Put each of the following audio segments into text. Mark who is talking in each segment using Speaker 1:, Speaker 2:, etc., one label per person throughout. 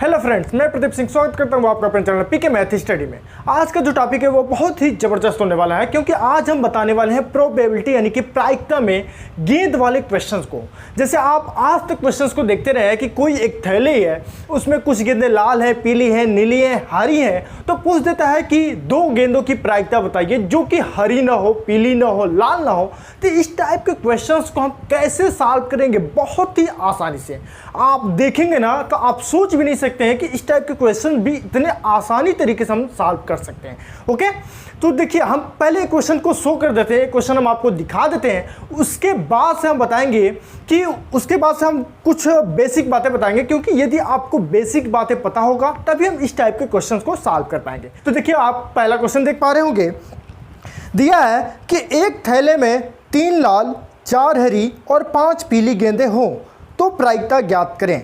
Speaker 1: Hello friends, मैं प्रदीप सिंह स्वागत करता हूं आपका अपने चैनल पीके मैथ स्टडी में। आज का जो टॉपिक है वो बहुत ही जबरदस्त होने वाला है, क्योंकि आज हम बताने वाले हैं प्रोबेबिलिटी यानी कि प्रायिकता में गेंद वाले क्वेश्चंस को। जैसे आप आज तक क्वेश्चंस को देखते रहे कि कोई एक थैली है, उसमें कुछ गेंदें लाल है, पीली है, नीली है, हरी है, तो पूछ देता है कि दो गेंदों की प्रायिकता बताइए जो कि हरी ना हो, पीली ना हो, लाल ना हो। तो इस टाइप के क्वेश्चंस को हम कैसे सॉल्व करेंगे? बहुत ही आसानी से आप देखेंगे ना तो आप सोच भी नहीं सकते हैं कि इस टाइप के क्वेश्चन भी इतने आसानी तरीके से हम सॉल्व कर सकते हैं। ओके, तो देखिए हम पहले क्वेश्चन को शो कर देते हैं, क्वेश्चन हम आपको दिखा देते हैं, उसके बाद से हम बताएंगे कि उसके बाद से हम कुछ बेसिक बातें बताएंगे, क्योंकि यदि आपको बेसिक बातें पता होगा तभी हम इस टाइप के क्वेश्चन को सॉल्व कर पाएंगे। तो देखिए आप पहला क्वेश्चन देख पा रहे होंगे, दिया है कि एक थैले में 3 लाल, 4 हरी और 5 पीली गेंदें हों तो प्रायिकता ज्ञात करें।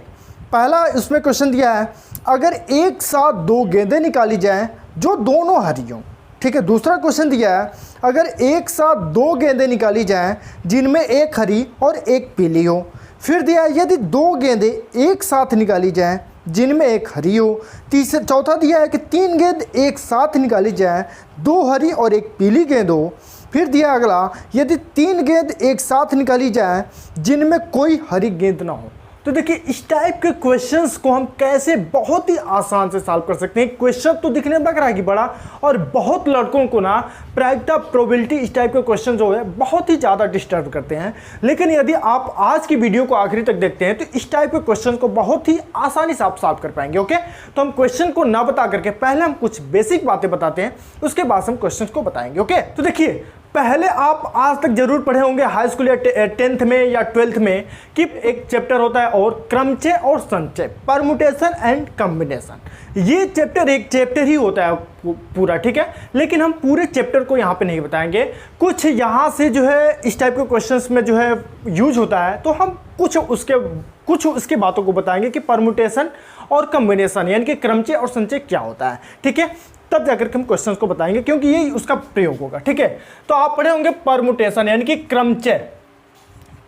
Speaker 1: पहला इसमें क्वेश्चन दिया है, अगर एक साथ 2 गेंदें निकाली जाएं जो दोनों हरी हों। ठीक है, दूसरा क्वेश्चन दिया है, अगर एक साथ 2 गेंदें निकाली जाएं जिनमें एक हरी और एक पीली हो। फिर दिया है, यदि 2 गेंदें एक साथ निकाली जाएं जिनमें एक हरी हो। चौथा दिया है कि 3 गेंद एक साथ निकाली जाएं, 2 हरी और एक पीली गेंद हो। फिर दिया अगला, यदि 3 गेंद एक साथ निकाली जाएं जिनमें कोई हरी गेंद ना हो। तो देखिए इस टाइप के क्वेश्चंस को हम कैसे बहुत ही आसान से सॉल्व कर सकते हैं। क्वेश्चन तो दिखने में लग रहा है कि बड़ा, और बहुत लड़कों को ना प्रायिकता प्रोबेबिलिटी इस टाइप के क्वेश्चन जो है बहुत ही ज़्यादा डिस्टर्ब करते हैं। लेकिन यदि आप आज की वीडियो को आखिरी तक देखते हैं तो इस टाइप के क्वेश्चन को बहुत ही आसानी से आप सॉल्व कर पाएंगे। ओके, तो हम क्वेश्चन को ना बता करके पहले हम कुछ बेसिक बातें बताते हैं, उसके बाद हम क्वेश्चन को बताएंगे। ओके, तो देखिए पहले आप आज तक जरूर पढ़े होंगे हाई स्कूल या 10th में या 12th में कि एक चैप्टर होता है और क्रमचय और संचय, परमुटेशन एंड कॉम्बिनेशन। ये चैप्टर एक चैप्टर ही होता है पूरा, ठीक है, लेकिन हम पूरे चैप्टर को यहाँ पे नहीं बताएंगे। कुछ यहाँ से जो है इस टाइप के क्वेश्चंस में जो है यूज होता है, तो हम कुछ उसके बातों को बताएंगे कि परमुटेशन और कॉम्बिनेशन यानी कि क्रमचय और संचय क्या होता है। ठीक है, तब जाकर के हम क्वेश्चंस को बताएंगे, क्योंकि यही उसका प्रयोग होगा। ठीक है, तो आप पढ़े होंगे परमुटेशन यानी कि क्रमचय।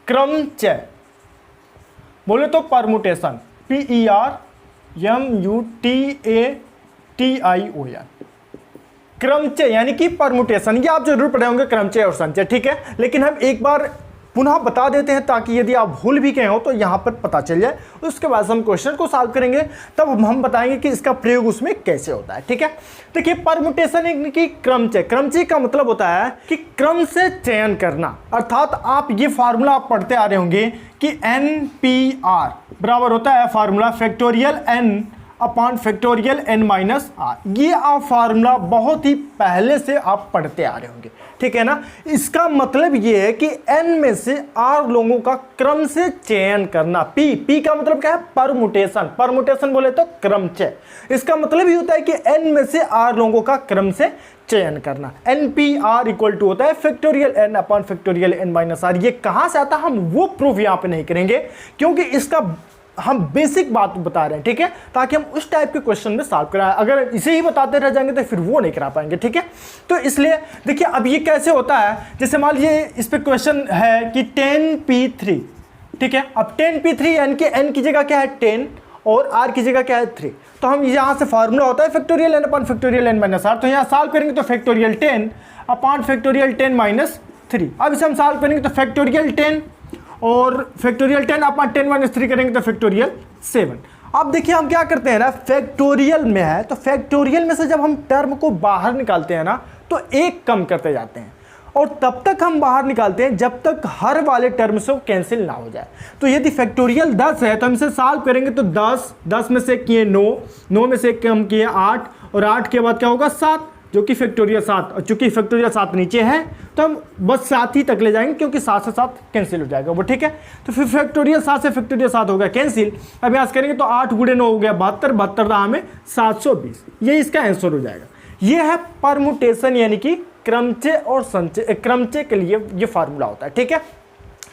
Speaker 1: क्रमचय बोले तो परमुटेशन, PERMUTATION, क्रमचय यानी कि परमुटेशन। ये आप जरूर पढ़े होंगे क्रमचय और संचय। ठीक है, लेकिन हम एक बार पुनः बता देते हैं ताकि यदि आप भूल भी गए हो तो यहाँ पर पता चल जाए। उसके बाद हम क्वेश्चन को सॉल्व करेंगे, तब हम बताएंगे कि इसका प्रयोग उसमें कैसे होता है। ठीक है, देखिए परमुटेशन यानी कि क्रमचय। क्रमचय का मतलब होता है कि क्रम से चयन करना, अर्थात आप ये फार्मूला आप पढ़ते आ रहे होंगे कि NPR बराबर होता है formula factorial N upon factorial N-R। ये आप फार्मूला बहुत ही पहले से आप पढ़ते आ रहे होंगे। ठीक है ना, इसका मतलब ये है कि n में से r लोगों का क्रम से चयन करना। p का मतलब क्या है? परमुटेशन। परमुटेशन बोले तो क्रमचय। इसका मतलब ये होता है कि n में से r लोगों का क्रम से चयन करना। NPR इक्वल टू होता है factorial N upon factorial N-R। ये कहां से आता है हम वो प्रूफ यहां पे नहीं करेंगे, क्योंकि इसका हम बेसिक बात बता रहे हैं। ठीक है, ताकि हम उस टाइप के क्वेश्चन में सॉल्व कराएं। अगर इसे ही बताते रह जाएंगे तो फिर वो नहीं करा पाएंगे। ठीक है, तो इसलिए देखिए अब ये कैसे होता है। जैसे मान लीजिए इस पे क्वेश्चन है कि 10p3। ठीक है, अब 10p3 यानी कि n की जगह क्या है 10 और r की जगह क्या है 3। तो हम यहाँ से फार्मूला होता है factorial n upon factorial n-r। तो यहाँ सॉल्व करेंगे तो फैक्टोरियल 10 अपॉन फैक्टोरियल 10-3। अब इसे हम सॉल्व करेंगे तो फैक्टोरियल 10 और फैक्टोरियल 10 अपॉन 10-3 करेंगे तो फैक्टोरियल 7। अब देखिए हम क्या करते हैं ना, फैक्टोरियल में है तो फैक्टोरियल में से जब हम टर्म को बाहर निकालते हैं ना तो एक कम करते जाते हैं, और तब तक हम बाहर निकालते हैं जब तक हर वाले टर्म से कैंसिल ना हो जाए। तो यदि फैक्टोरियल 10 है तो हम इसे सॉल्व करेंगे तो 10 में से किए 9 में से कम किए 8, और 8 के बाद क्या होगा 7, जो कि फैक्टोरियल 7। और चूंकि फैक्टोरियल 7 नीचे है तो हम बस 7 ही तक ले जाएंगे, क्योंकि 7 से 7 कैंसिल हो जाएगा वो। ठीक है, तो फिर फैक्टोरियल 7 से फैक्टोरियल 7 हो गया कैंसिल। अब यहाँ करेंगे तो 8 गुणे 9 हो गया 72, 72 रहा हमें 720। ये इसका आंसर हो जाएगा। ये है परमुटेशन यानी कि क्रमचय और संचय। क्रमचय के लिए ये फार्मूला होता है। ठीक है,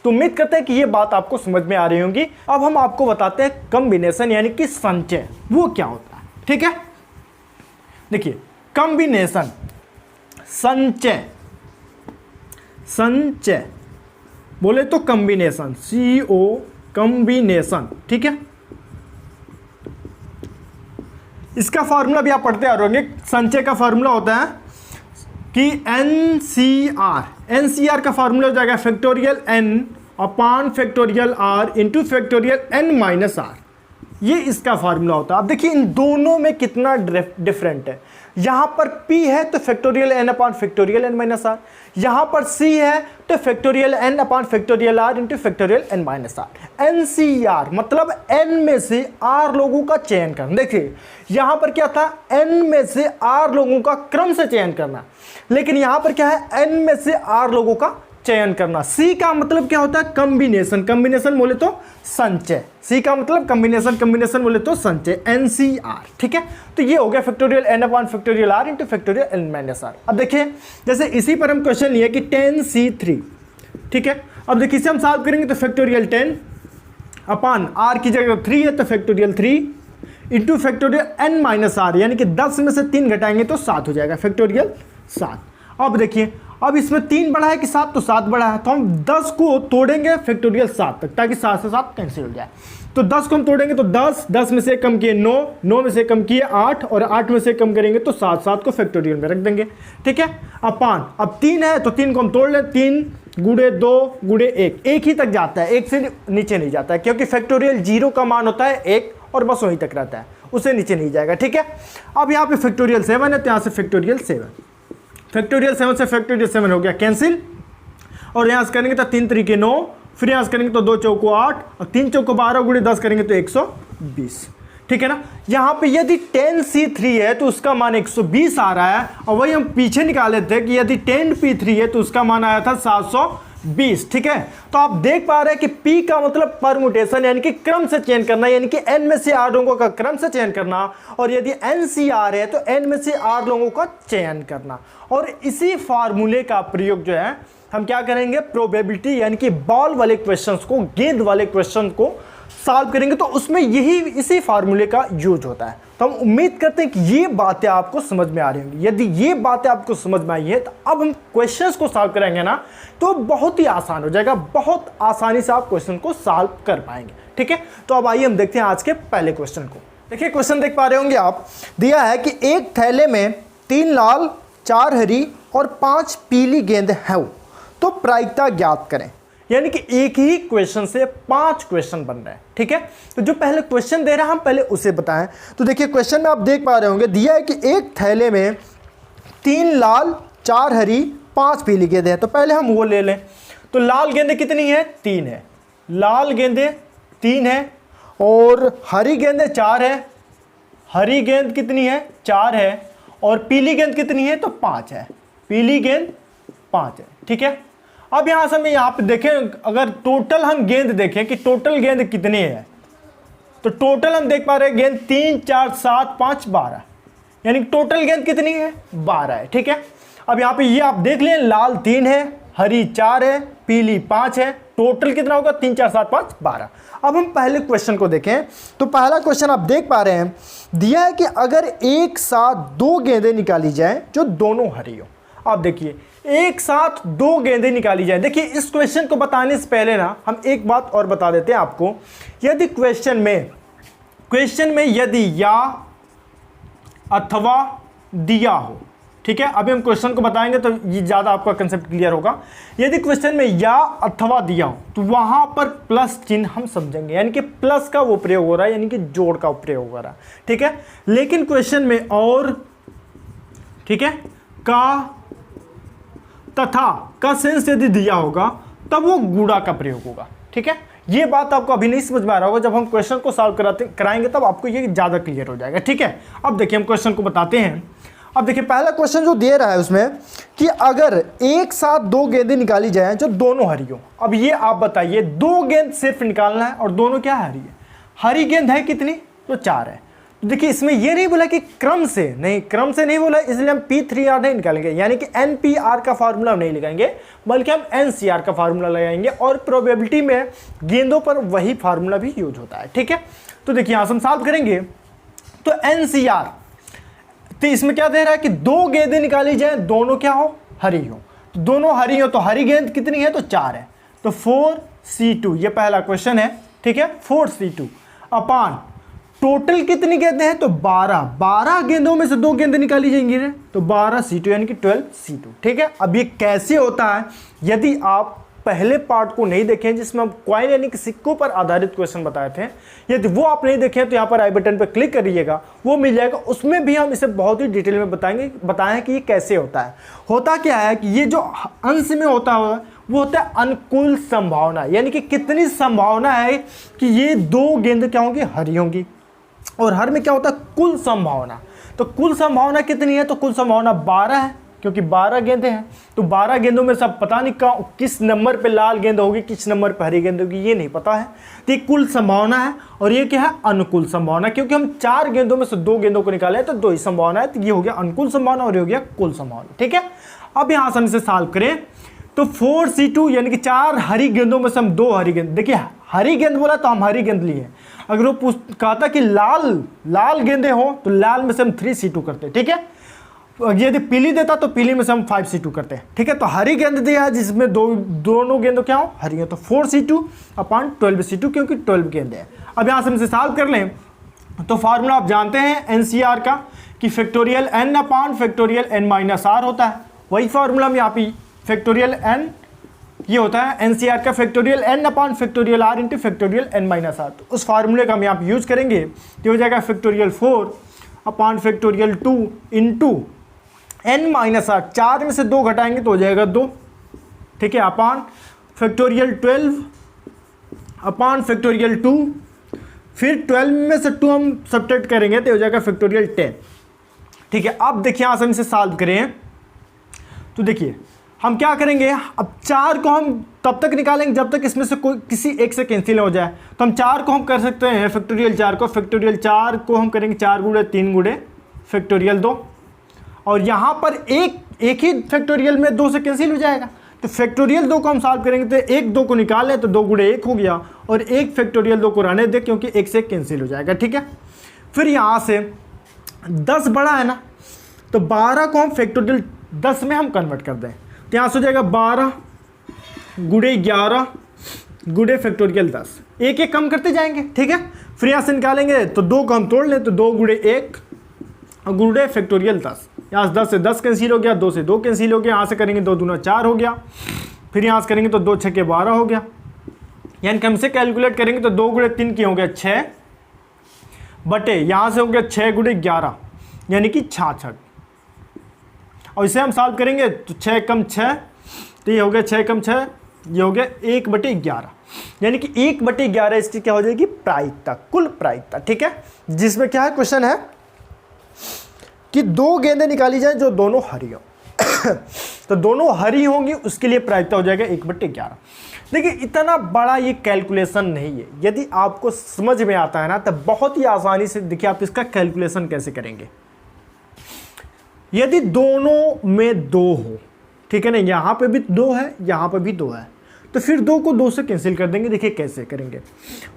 Speaker 1: तो उम्मीद करते हैं कि ये बात आपको समझ में आ रही होंगी। अब हम आपको बताते हैं कॉम्बिनेशन यानी कि संचय वो क्या होता है। ठीक है, देखिए कॉम्बिनेशन, संचय, संचय बोले तो कॉम्बिनेशन, CO कॉम्बिनेशन। ठीक है, इसका फार्मूला भी आप पढ़ते आ रहे होंगे, संचय का फार्मूला होता है कि एनसीआर का फार्मूला हो जाएगा factorial n upon factorial r into factorial n minus r, ये इसका फार्मूला होता है। अब देखिए इन दोनों में कितना डिफरेंट है, यहाँ पर P है तो factorial n upon factorial n minus r, यहाँ पर C है तो factorial n upon factorial r into factorial n minus r. NCR मतलब n में से r लोगों का चयन करना। देखिए यहाँ पर क्या था, n में से r लोगों का क्रम से चयन करना, लेकिन यहाँ पर क्या है, n में से r लोगों का चयन करना। C का मतलब क्या होता है, कॉम्बिनेशन, कॉम्बिनेशन बोले तो संचय। C का मतलब कॉम्बिनेशन, कॉम्बिनेशन बोले तो संचय, NCR। ठीक है, तो ये हो गया factorial n upon factorial r into factorial n minus r। अब देखिए जैसे इसी पर हम क्वेश्चन लिए कि 10C3, ठीक है। अब देखिए इसे हम सॉल्व करेंगे तो फैक्टोरियल 10 अपॉन r की जगह 3 है तो factorial 3 into factorial n minus r, यानी कि 10 में से 3 घटाएंगे तो 7 हो जाएगा, फैक्टोरियल 7। अब देखिए अब इसमें 3 बढ़ा है कि 7, तो 7 बढ़ा है, तो हम 10 को तोड़ेंगे फैक्टोरियल 7 तक ताकि 7 से 7 कैंसिल हो जाए। तो 10 को हम तोड़ेंगे तो 10, 10 में से कम किए 9, 9 में से कम किए 8 और 8 में से कम करेंगे तो 7, 7 को फैक्टोरियल में रख देंगे। ठीक है, अपान अब 3 है तो 3 को हम तोड़ लें, 3 गुणे 2 गुणे 1, 1 ही तक जाता है, 1 से नीचे नहीं जाता है, क्योंकि फैक्टोरियल 0 का मान होता है 1 और बस वहीं तक रहता है, उससे नीचे नहीं जाएगा। ठीक है, अब यहाँ पे फैक्टोरियल 7 है तो यहाँ से फैक्टोरियल 7, फैक्टोरियल 7 से फैक्टोरियल 7 हो गया कैंसिल, और यहाँ से करेंगे तो 3 तरीके 9, फिर यहाँ से करेंगे तो 2 चौको 8 और 3 चौको 12 गुणे 10 करेंगे तो 120। ठीक है ना, यहाँ पे यदि 10C3 है तो उसका मान 120 आ रहा है, और वही हम पीछे निकाले थे कि यदि 10P3 है तो उसका मान आया था 720। ठीक है, तो आप देख पा रहे हैं कि P का मतलब परमुटेशन यानी कि क्रम से चयन करना, यानी कि N में से R लोगों का क्रम से चयन करना, और यदि NCR है तो N में से R लोगों का चयन करना। और इसी फार्मूले का प्रयोग जो है हम क्या करेंगे, प्रोबेबिलिटी यानी कि बॉल वाले क्वेश्चंस को, गेंद वाले क्वेश्चन को सॉल्व करेंगे, तो उसमें यही इसी फार्मूले का यूज होता है। तो हम उम्मीद करते हैं कि ये बातें आपको समझ में आ रही होंगी। यदि ये बातें आपको समझ में आई है तो अब हम क्वेश्चंस को सॉल्व करेंगे ना, तो बहुत ही आसान हो जाएगा, बहुत आसानी से आप क्वेश्चन को सॉल्व कर पाएंगे। ठीक है, तो अब आइए हम देखते हैं आज के पहले क्वेश्चन को। देखिए क्वेश्चन देख पा रहे होंगे आप, दिया है कि एक थैले में 3 लाल 4 हरी और 5 पीली गेंद है, तो प्रायिकता ज्ञात करें। यानी कि एक ही क्वेश्चन से 5 क्वेश्चन बन रहे हैं। ठीक है, तो जो पहले क्वेश्चन दे रहा है हम पहले उसे बताएं। तो देखिए क्वेश्चन में आप देख पा रहे होंगे, दिया है कि एक थैले में 3 लाल 4 हरी 5 पीली गेंदें हैं, तो पहले हम वो ले लें। तो लाल गेंदें कितनी है, 3 है, लाल गेंदें 3 है, और हरी गेंदें 4 है, हरी गेंद कितनी है, 4 है, और पीली गेंद कितनी है, तो 5 है, पीली गेंद 5 है। ठीक है, अब यहां से हम यहाँ पे देखें, अगर टोटल हम गेंद देखें कि टोटल गेंद कितनी है, तो टोटल हम देख पा रहे हैं गेंद 3 4 7 5 12, यानी टोटल गेंद कितनी है, 12 है। ठीक है, अब यहाँ पे ये आप देख लें, लाल 3 है, हरी 4 है, पीली 5 है, टोटल कितना होगा, 3 4 7 5 12। अब हम पहले क्वेश्चन को देखें, तो पहला क्वेश्चन आप देख पा रहे हैं, दिया है कि अगर एक साथ 2 गेंदें निकाली जाए जो दोनों हरी हो। आप देखिए एक साथ 2 गेंदें निकाली जाए। देखिए इस क्वेश्चन को बताने से पहले ना हम एक बात और बता देते हैं आपको, यदि क्वेश्चन में यदि या अथवा दिया हो, ठीक है, अभी हम क्वेश्चन को बताएंगे तो ये ज़्यादा आपका कंसेप्ट क्लियर होगा। यदि क्वेश्चन में या अथवा दिया हो तो वहाँ पर प्लस चिन्ह हम समझेंगे, यानी कि प्लस का वो प्रयोग हो रहा है, यानी कि जोड़ का प्रयोग हो रहा है। ठीक है, लेकिन क्वेश्चन में और, ठीक है, का तथा का सेंस यदि दिया होगा तब वो गुणा का प्रयोग होगा। ठीक है, ये बात आपको अभी नहीं समझ में आ रहा होगा, जब हम क्वेश्चन को सॉल्व कराएंगे तब आपको ये ज़्यादा क्लियर हो जाएगा। ठीक है, अब देखिए हम क्वेश्चन को बताते हैं। अब देखिए पहला क्वेश्चन जो दे रहा है उसमें कि अगर एक साथ 2 गेंदें निकाली जाए जो दोनों हरी हो। अब ये आप बताइए, 2 गेंद सिर्फ निकालना है और दोनों क्या हरी है, हरी गेंद है कितनी, तो 4 है। तो देखिए इसमें ये नहीं बोला कि क्रम से नहीं बोला, इसलिए हम P3R नहीं निकालेंगे, यानी कि NPR का फार्मूला नहीं लगाएंगे, बल्कि हम NCR का फार्मूला लगाएंगे, और प्रोबेबिलिटी में गेंदों पर वही फार्मूला भी यूज होता है। ठीक है, तो देखिए यहाँ से हम सॉल्व करेंगे तो NCR, तो इसमें क्या दे रहा है कि 2 गेंदें निकाली जाए दोनों क्या हो, हरी हो, तो दोनों हरी हो, तो हरी गेंद कितनी है, तो 4 है, तो 4C2, ये पहला क्वेश्चन है। ठीक है, 4C2 अपान टोटल कितनी गेंदें हैं, तो 12 गेंदों में से 2 गेंदें निकाली जाएंगी रे, तो 12C2 यानी कि 12C2। ठीक है, अब ये कैसे होता है, यदि आप पहले पार्ट को नहीं देखें जिसमें हम कॉइन यानी कि सिक्कों पर आधारित क्वेश्चन बताए थे, यदि वो आप नहीं देखें तो यहाँ पर आई बटन पर क्लिक करिएगा, वो मिल जाएगा। उसमें भी हम इसे बहुत ही डिटेल में बताएं कि ये कैसे होता है। होता क्या है कि ये जो अंश में होता है वो होता है अनुकूल संभावना, यानी कि कितनी संभावना है कि ये 2 गेंद क्या होंगी, हरी होंगी। और हर में क्या होता है, कुल संभावना। तो कुल संभावना कितनी है, तो कुल संभावना 12 है, क्योंकि 12 गेंदें हैं। तो 12 गेंदों में सब पता नहीं किस नंबर पे लाल गेंद होगी, किस नंबर पे हरी गेंद होगी, ये नहीं पता है। तो ये कुल संभावना है, और ये क्या है, अनुकूल संभावना, क्योंकि हम 4 गेंदों में से 2 गेंदों को निकाले तो 2 ही संभावना है। तो ये हो गया अनुकूल संभावना और ये हो गया कुल संभावना। ठीक है, अब यहाँ से हम इसे सॉल्व करें तो 4C2 यानी कि 4 हरी गेंदों में से हम 2 हरी गेंद, देखिए हरी गेंद बोला तो हम हरी गेंद लिए। अगर वो कहता कि लाल गेंदें हो तो लाल में से हम 3C2 करते। ठीक है, यदि पीली देता तो पीली में से हम 5C2 करते हैं। ठीक है, तो हरी गेंद दिया है जिसमें दोनों गेंदों क्या हो, हरी है, तो 4C2 अपॉन 12C2, क्योंकि 12 गेंद है। अब यहाँ से हम इसे सॉल्व कर लें तो फार्मूला आप जानते हैं NCR का कि factorial n upon factorial n minus r होता है। वही फार्मूला हम यहाँ पे फैक्टोरियल n ये होता है NCR का factorial n upon factorial r into factorial n minus r। तो उस फार्मूले का हम यहाँ पे यूज करेंगे तो हो जाएगा factorial 4 upon factorial 2 into n minus r, 4 में से 2 घटाएंगे तो हो जाएगा 2। ठीक है, अपॉन फैक्टोरियल 12 अपॉन फैक्टोरियल 2, फिर 12 में से 2 हम सब्ट्रैक्ट करेंगे तो हो जाएगा फैक्टोरियल 10। ठीक है, अब देखिए यहाँ से हम इसे सॉल्व करें तो देखिए हम क्या करेंगे, अब 4 को हम तब तक निकालेंगे जब तक इसमें से कोई किसी एक से कैंसिल हो जाए। तो हम 4 को हम कर सकते हैं फैक्टोरियल 4 को, फैक्टोरियल 4 को हम करेंगे 4 गुणे 3 गुणे फैक्टोरियल 2, और यहाँ पर एक ही फैक्टोरियल में 2 से कैंसिल हो जाएगा। तो फैक्टोरियल 2 को हम सॉल्व करेंगे तो 1 2 को निकाल लें तो 2 गुणे 1 हो गया, और 1 फैक्टोरियल 2 को रहने दे क्योंकि 1 से कैंसिल हो जाएगा। ठीक है, फिर यहाँ से 10 बड़ा है ना, तो 12 को हम फैक्टोरियल 10 में हम कन्वर्ट कर दें तो यहाँ से हो जाएगा 12 गुणे 11 गुणे फैक्टोरियल 10, एक एक कम करते जाएंगे। ठीक है, फिर यहाँ से निकालेंगे तो 2 को हम तोड़ लें तो 2 गुणे 1 गुणे फैक्टोरियल 10, यहाँ से 10 से 10 कैंसिल हो गया, 2 से 2 कैंसिल हो गया, यहाँ से करेंगे 2 दूना 4 हो गया, फिर यहाँ से करेंगे तो 2 6 के 12 हो गया, यानी कि हमसे कैलकुलेट करेंगे तो 2 गुणे 3 की हो गया 6 बटे यहाँ से हो गया 6 गुणे 11 यानी कि 66, और इसे हम सॉल्व करेंगे तो 6 कम 6 तो ये हो गया 6 कम 6, ये हो गया 1/11, यानी कि 1/11 इसकी क्या हो जाएगी, प्रायिकता, कुल प्रायिकता। ठीक है, जिसमें क्या है, क्वेश्चन है कि 2 गेंदें निकाली जाए जो दोनों हरी हो तो दोनों हरी होंगी उसके लिए प्रायिकता हो जाएगा 1/11। देखिए इतना बड़ा ये कैलकुलेशन नहीं है, यदि आपको समझ में आता है ना तब बहुत ही आसानी से देखिए आप इसका कैलकुलेशन कैसे करेंगे। यदि दोनों में 2 हो, ठीक है ना, यहाँ पे भी 2 है, यहाँ पे भी 2 है, तो फिर 2 को 2 से कैंसिल कर देंगे। देखिए कैसे करेंगे,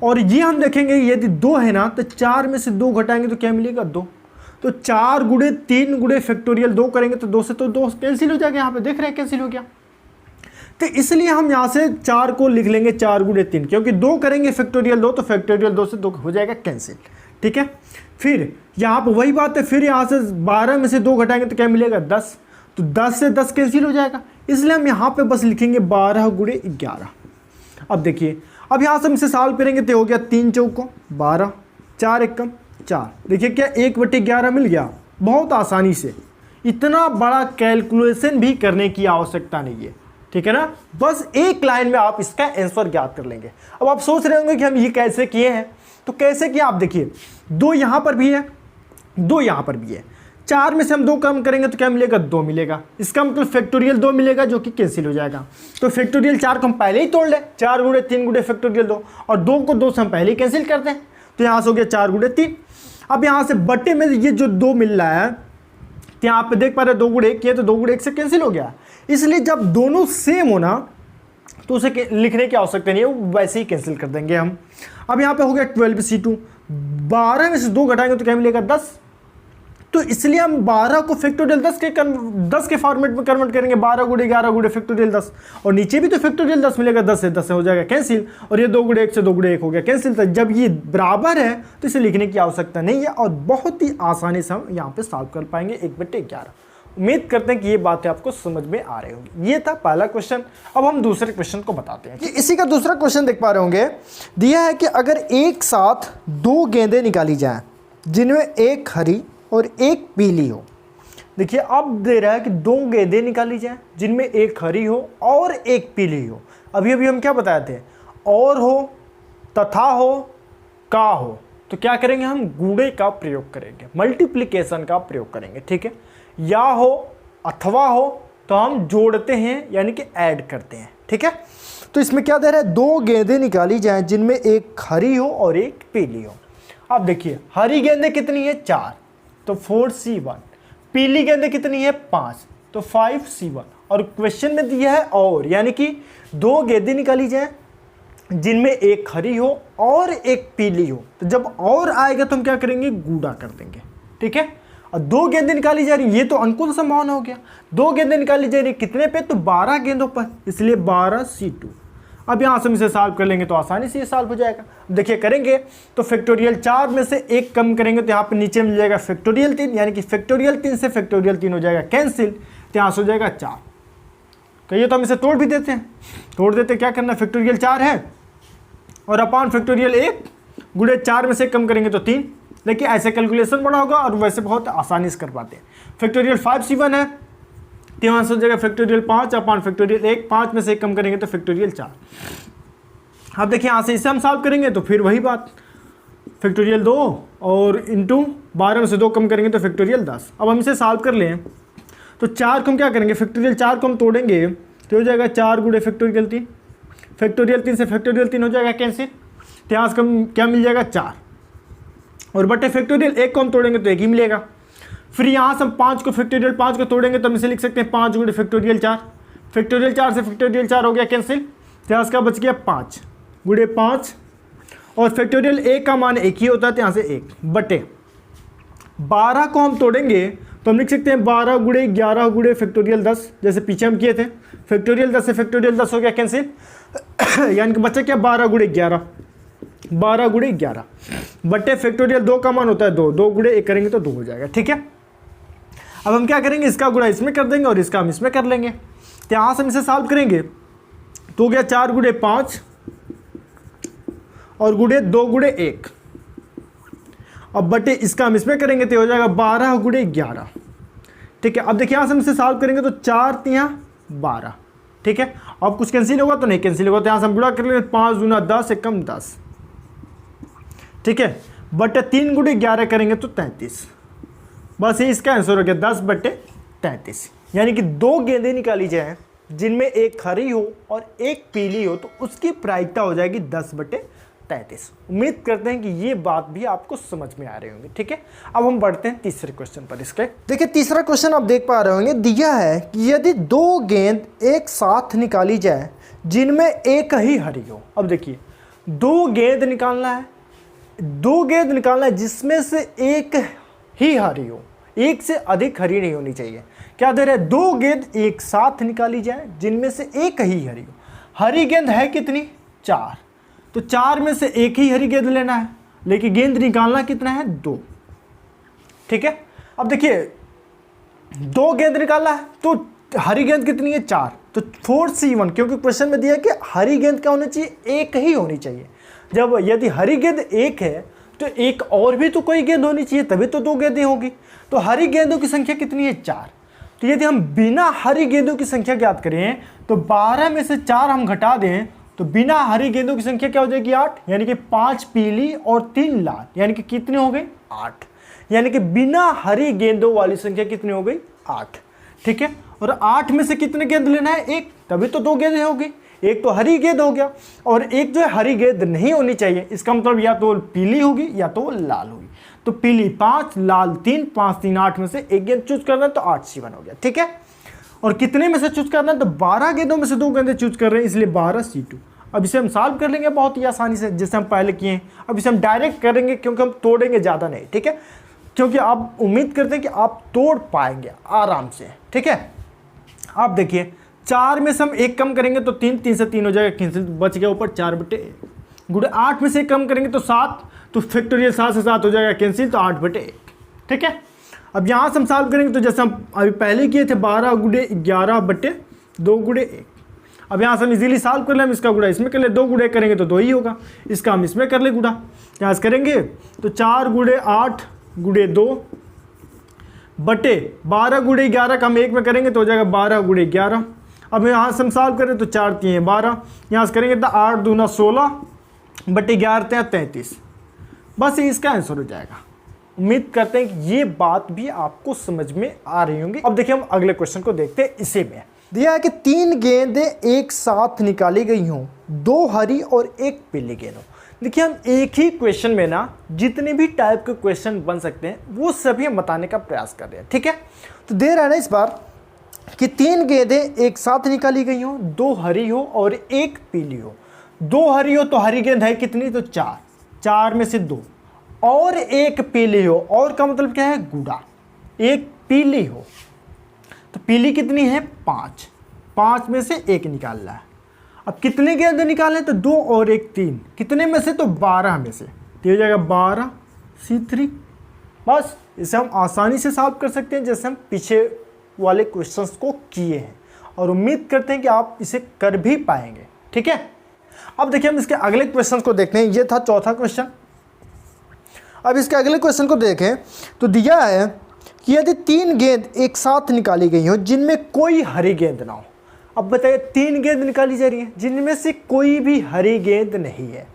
Speaker 1: और ये हम देखेंगे यदि 2 है ना तो 4 में से 2 घटाएंगे तो क्या मिलेगा, 2। तो 4 गुणे 3 गुणे फैक्टोरियल 2 करेंगे तो 2 से तो 2 कैंसिल हो जाएगा, यहाँ पे देख रहे हैं कैंसिल हो गया। तो इसलिए हम यहाँ से 4 को लिख लेंगे 4 गुणे 3, क्योंकि 2 करेंगे फैक्टोरियल 2 तो फैक्टोरियल 2 से 2 हो जाएगा कैंसिल। ठीक है, फिर यहाँ पर वही बात है, फिर यहाँ से 12 में से 2 घटाएंगे तो क्या मिलेगा, 10, तो 10 से 10 कैंसिल हो जाएगा, इसलिए हम यहाँ पे बस लिखेंगे 12 गुणे 11। अब देखिए अब यहाँ से हम इसे सॉल्व करेंगे तो हो गया 3 चौको 12, 4 एकम 4, देखिए क्या 1/11 मिल गया बहुत आसानी से। इतना बड़ा कैलकुलेशन भी करने की आवश्यकता नहीं है, ठीक है ना, बस एक लाइन में आप इसका आंसर ज्ञात कर लेंगे। अब आप सोच रहे होंगे कि हम ये कैसे किए हैं, तो कैसे किया आप देखिए, 2 यहाँ पर भी है, 2 यहाँ पर भी है, 4 में से हम 2 कम करेंगे तो क्या मिलेगा, 2 मिलेगा, इसका मतलब फैक्टोरियल 2 मिलेगा जो कि कैंसिल हो जाएगा। तो फैक्टोरियल 4 को हम पहले ही तोड़ लें, 4 गुणे 3 गुणे फैक्टोरियल 2, और 2 को 2 से हम पहले ही कैंसिल करते हैं, तो यहाँ से हो गया 4 गुणे 3। अब यहाँ से बटे में ये जो 2 मिल रहा है, तो यहाँ पे देख पा रहे 2 गुणे 1 किया तो 2 गुणे 1 से कैंसिल हो गया, इसलिए जब दोनों सेम होना तो उसे लिखने की आवश्यकता नहीं है, वो वैसे ही कैंसिल कर देंगे हम। अब यहाँ पे हो गया 12C2, 12 में से 2 घटाएंगे तो क्या मिलेगा, 10, तो इसलिए हम 12 को फैक्टोरियल 10 के फॉर्मेट में कन्वर्ट करेंगे, 12 गुणे 11 गुणे फैक्टोरियल 10, और नीचे भी तो फैक्टोरियल 10 मिलेगा, 10 से 10 से हो जाएगा कैंसिल, और ये 2 गुणे 1 से 2 गुणे 1 हो गया कैंसिल। तो जब ये बराबर है तो इसे लिखने की आवश्यकता नहीं है और बहुत ही आसानी से हम यहाँ पे सॉल्व कर पाएंगे 1/11। उम्मीद करते हैं कि ये बातें आपको समझ में आ रही होंगी। ये था पहला क्वेश्चन। अब हम दूसरे क्वेश्चन को बताते हैं कि इसी का दूसरा क्वेश्चन देख पा रहे होंगे। दिया है कि अगर एक साथ 2 गेंदें निकाली जाएं जिनमें एक हरी और एक पीली हो। देखिए अब दे रहा है कि 2 गेंदें निकाली जाएं जिनमें एक हरी हो और एक पीली हो। अभी अभी हम क्या बताए थे, और हो, तथा हो, का हो। तो क्या करेंगे, हम गुणे का प्रयोग करेंगे, मल्टीप्लिकेशन का प्रयोग करेंगे, ठीक है। या हो अथवा हो तो हम जोड़ते हैं यानी कि ऐड करते हैं, ठीक है। तो इसमें क्या दे रहा है, 2 गेंदें निकाली जाएं जिनमें एक हरी हो और एक पीली हो। अब देखिए हरी गेंदें कितनी है, 4, तो 4C1। पीली गेंदें कितनी है, 5, तो 5C1। और क्वेश्चन में दिया है और, यानी कि 2 गेंदें निकाली जाएं जिनमें एक हरी हो और एक पीली हो। तो जब और आएगा तो हम क्या करेंगे, गुणा कर देंगे, ठीक है। और 2 गेंदें निकाली जा रही, ये तो अनुकूल संभावना हो गया। 2 गेंदें निकाली जा रही कितने पे, तो 12 गेंदों पर, इसलिए 12C2। अब यहाँ से हम इसे सॉल्व कर लेंगे तो आसानी से ये सॉल्व हो जाएगा। देखिए करेंगे तो फैक्टोरियल 4 में से 1 कम करेंगे तो यहाँ पे नीचे मिल जाएगा फैक्टोरियल 3, यानी कि फैक्टोरियल 3 से फैक्टोरियल 3 हो जाएगा कैंसिल, तो यहाँ से हो जाएगा 4। कहिए तो हम इसे तोड़ भी देते हैं, तोड़ देते क्या करना, फैक्टोरियल 4 है और अपॉन फैक्टोरियल 1 गुणे 4 में से कम करेंगे तो 3। देखिए ऐसे कैलकुलेशन बड़ा होगा और वैसे बहुत आसानी से कर पाते हैं। फैक्टोरियल 5C1 है तो यहाँ से हो जाएगा फैक्टोरियल 5 अपॉन फैक्टोरियल 1, 5 में से 1 कम करेंगे तो फैक्टोरियल 4। अब देखिए यहाँ से इसे हम सॉल्व करेंगे तो फिर वही बात, फैक्टोरियल 2 और इंटू 12 में से 2 कम करेंगे तो फैक्टोरियल 10। अब हम इसे सॉल्व कर लें तो 4 को हम क्या करेंगे, फैक्टोरियल 4 को हम तोड़ेंगे तो हो जाएगा 4 गुणे फैक्टोरियल 3, फैक्टोरियल 3 से फैक्टोरियल 3 हो जाएगा कैंसिल, तो यहाँ से क्या मिल जाएगा 4, और बटे फैक्टोरियल 1 को हम तोड़ेंगे तो 1 ही मिलेगा। फिर यहाँ से हम 5 को फैक्टोरियल 5 को तोड़ेंगे तो हम इसे लिख सकते हैं 5 गुणे फैक्टोरियल 4, फैक्टोरियल 4 से फैक्टोरियल 4 हो गया कैंसिल, तो यहाँ से क्या बच गया 5 गुणे 5, और फैक्टोरियल 1 का मान 1 ही होता है तो यहाँ से 1 बटे 12 को हम तोड़ेंगे तो हम लिख सकते हैं 12 गुणे 11 गुणे फैक्टोरियल 10, जैसे पीछे हम किए थे। फैक्टोरियल 10 से फैक्टोरियल 10 हो गया कैंसिल, यानी कि बच्चा क्या 12 गुणे 11, 12 गुणे 11 बटे फैक्टोरियल 2 का मान होता है 2, 2 गुणे 1 करेंगे तो 2 हो जाएगा, ठीक है। अब हम क्या करेंगे, इसका गुणा इसमें कर देंगे और इसका हम इसमें कर लेंगे, तो यहाँ से हम इसे सॉल्व करेंगे तो हो गया 4 गुणे 5 और गुणे 2 गुणे 1, अब बटे इसका हम इसमें करेंगे तो हो जाएगा 12 गुणे 11, ठीक है। अब देखिए यहाँ से हम इसे सॉल्व करेंगे तो 4 3 12, ठीक है। अब कुछ कैंसिल होगा तो नहीं कैंसिल होगा, तो यहाँ से हम गुणा कर लेंगे 5 गुना 10 एकम 10, ठीक है, बटे 3 गुणे 11 करेंगे तो 33। बस ये इसका आंसर हो गया 10 बटे 33, यानी कि 2 गेंदें निकाली जाएं जिनमें एक हरी हो और एक पीली हो तो उसकी प्रायिकता हो जाएगी 10 बटे 33। उम्मीद करते हैं कि ये बात भी आपको समझ में आ रही होंगी, ठीक है। अब हम बढ़ते हैं तीसरे क्वेश्चन पर। इसके देखिए तीसरा क्वेश्चन आप देख पा रहे होंगे, दिया है कि यदि 2 गेंद एक साथ निकाली जाए जिनमें एक ही हरी हो। अब देखिए 2 गेंद निकालना है, 2 गेंद निकालना है जिसमें से एक ही हरी हो, एक से अधिक हरी नहीं होनी चाहिए। क्या दे रहे हैं, 2 गेंद एक साथ निकाली जाए जिनमें से एक ही हरी हो। हरी गेंद है कितनी, 4, तो 4 में से एक ही हरी गेंद लेना है, लेकिन गेंद निकालना कितना है, 2, ठीक है। अब देखिए 2 गेंद निकालना है तो हरी गेंद कितनी है, 4, तो 4C1, क्योंकि क्वेश्चन में दिया है कि हरी गेंद क्या होनी चाहिए, एक ही होनी चाहिए। जब यदि हरी गेंद एक है तो एक और भी तो कोई गेंद होनी चाहिए, तभी तो 2 गेंदें होगी। तो हरी गेंदों की संख्या कितनी है, 4। तो यदि हम बिना हरी गेंदों की संख्या ज्ञात करें तो 12 में से 4 हम घटा दें तो बिना हरी गेंदों की संख्या क्या हो जाएगी, 8, यानी कि 5 पीली और 3 लाल, यानी कि कितनी हो गई, 8। यानी कि बिना हरी गेंदों वाली संख्या कितनी हो गई, 8, ठीक है। और 8 में से कितने गेंद लेना है, 1, तभी तो 2 गेंदें होगी। एक तो हरी गेंद हो गया और एक जो है हरी गेंद नहीं होनी चाहिए, इसका मतलब या तो पीली होगी या तो लाल होगी। तो पीली 5, लाल 3, 5 3 8 में से एक गेंद चूज करना है तो 8C1 हो गया, ठीक है। और कितने में से चूज करना है, तो 12 गेंदों में से 2 गेंदें चूज कर रहे हैं, इसलिए 12C2। अब इसे हम सॉल्व कर लेंगे बहुत ही आसानी से, जैसे हम पहले किए हैं। अब इसे हम डायरेक्ट करेंगे क्योंकि हम तोड़ेंगे ज़्यादा नहीं, ठीक है। क्योंकि आप उम्मीद करते हैं कि आप तोड़ पाएंगे आराम से। ठीक है, आप देखिए 4 में से हम 1 कम करेंगे तो 3, 3 से 3 हो जाएगा कैंसिल, बच गया ऊपर 4/1। गुड़े 8 में से 1 कम करेंगे तो 7, तो फैक्टोरियल 7 से 7 हो जाएगा कैंसिल, तो 8/1। ठीक है, अब यहाँ से हम सॉल्व करेंगे तो जैसे हम अभी पहले किए थे 12 गुड़े 11/2 गुड़े 1। अब यहाँ से हम इजीली सॉल्व कर ले, हम इसका गुड़ा इसमें कर ले, 2 गुड़े करेंगे तो 2 ही होगा, इसका हम इसमें कर ले गुड़ा। यहाँ से करेंगे तो 4 गुड़े 8 गुड़े 2 बटे 12 गुड़े 11 का हम 1 में करेंगे तो हो जाएगा 12 गुड़े 11। अब यहाँ से हम सॉल्व करें तो 4 3 12, यहाँ से करेंगे तो 8 दूना 16 बटे 11 33। बस इसका आंसर हो जाएगा। उम्मीद करते हैं कि ये बात भी आपको समझ में आ रही होंगी। अब देखिए हम अगले क्वेश्चन को देखते हैं। इसी में दिया है कि 3 गेंदें एक साथ निकाली गई हों, 2 हरी और 1 पीली गेंद हो। देखिए हम एक ही क्वेश्चन में ना जितने भी टाइप के क्वेश्चन बन सकते हैं वो सभी हम बताने का प्रयास कर रहे हैं। ठीक है, तो दे रहा है ना इस बार कि 3 गेंदें एक साथ निकाली गई हों, 2 हरी हो और 1 पीली हो। 2 हरी हो तो हरी गेंद है कितनी, तो 4, 4 में से 2 और 1 पीली हो, और का मतलब क्या है गुड़ा, 1 पीली हो तो पीली कितनी है 5, 5 में से 1 निकालना है। अब कितने गेंद निकालें तो 2 और 1 3, कितने में से तो 12 में से, तो हो जाएगा 12C3। बस इसे हम आसानी से सॉल्व कर सकते हैं जैसे हम पीछे वाले क्वेश्चंस को किए हैं, और उम्मीद करते हैं कि आप इसे कर भी पाएंगे। ठीक है, अब देखिए हम इसके अगले क्वेश्चन को देखते हैं। ये था चौथा क्वेश्चन। अब इसके अगले क्वेश्चन को देखें तो दिया है कि यदि 3 गेंद एक साथ निकाली गई हो जिनमें कोई हरी गेंद ना हो। अब बताइए 3 गेंद निकाली जा रही है जिनमें से कोई भी हरी गेंद नहीं है,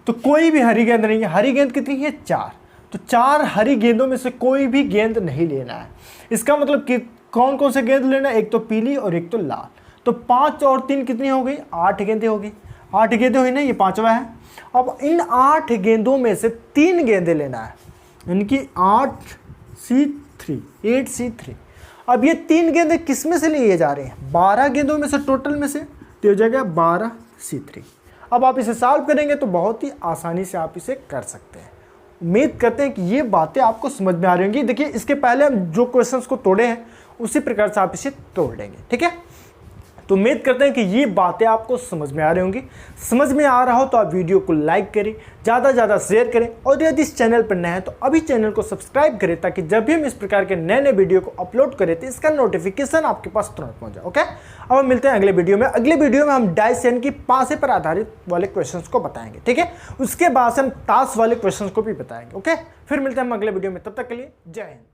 Speaker 1: तो कोई भी हरी गेंद नहीं है। हरी गेंद कितनी है 4, तो 4 हरी गेंदों में से कोई भी गेंद नहीं लेना है। इसका मतलब कि कौन कौन से गेंद लेना है, एक तो पीली और एक तो लाल। तो 5 और 3 कितनी हो गई, 8 गेंदें हो गई। 8 गेंदें हुई ना, ये 5वां है। अब इन 8 गेंदों में से 3 गेंदें लेना है, यानी कि 8C3। अब ये 3 गेंदें किस में से लिए जा रहे हैं, 12 गेंदों में से, टोटल में से, तो हो जाएगा 12C3। अब आप इसे सॉल्व करेंगे तो बहुत ही आसानी से आप इसे कर सकते हैं। उम्मीद करते हैं कि ये बातें आपको समझ में आ रही होंगी। देखिए इसके पहले हम जो क्वेश्चंस को तोड़े हैं उसी प्रकार से आप इसे तोड़ लेंगे। ठीक है, तो उम्मीद करते हैं कि ये बातें आपको समझ में आ रही होंगी। समझ में आ रहा हो तो आप वीडियो को लाइक करें, ज़्यादा से ज़्यादा शेयर करें, और यदि इस चैनल पर नए हैं तो अभी चैनल को सब्सक्राइब करें ताकि जब भी हम इस प्रकार के नए नए वीडियो को अपलोड करें तो इसका नोटिफिकेशन आपके पास तुरंत पहुंच जाए। ओके, अब हम मिलते हैं अगले वीडियो में। अगले वीडियो में हम डाइस यानी कि पासे पर आधारित वाले क्वेश्चन को बताएंगे। ठीक है, उसके बाद से हम ताश वाले क्वेश्चन को भी बताएंगे। ओके, फिर मिलते हैं हम अगले वीडियो में, तब तक के लिए जय हिंद।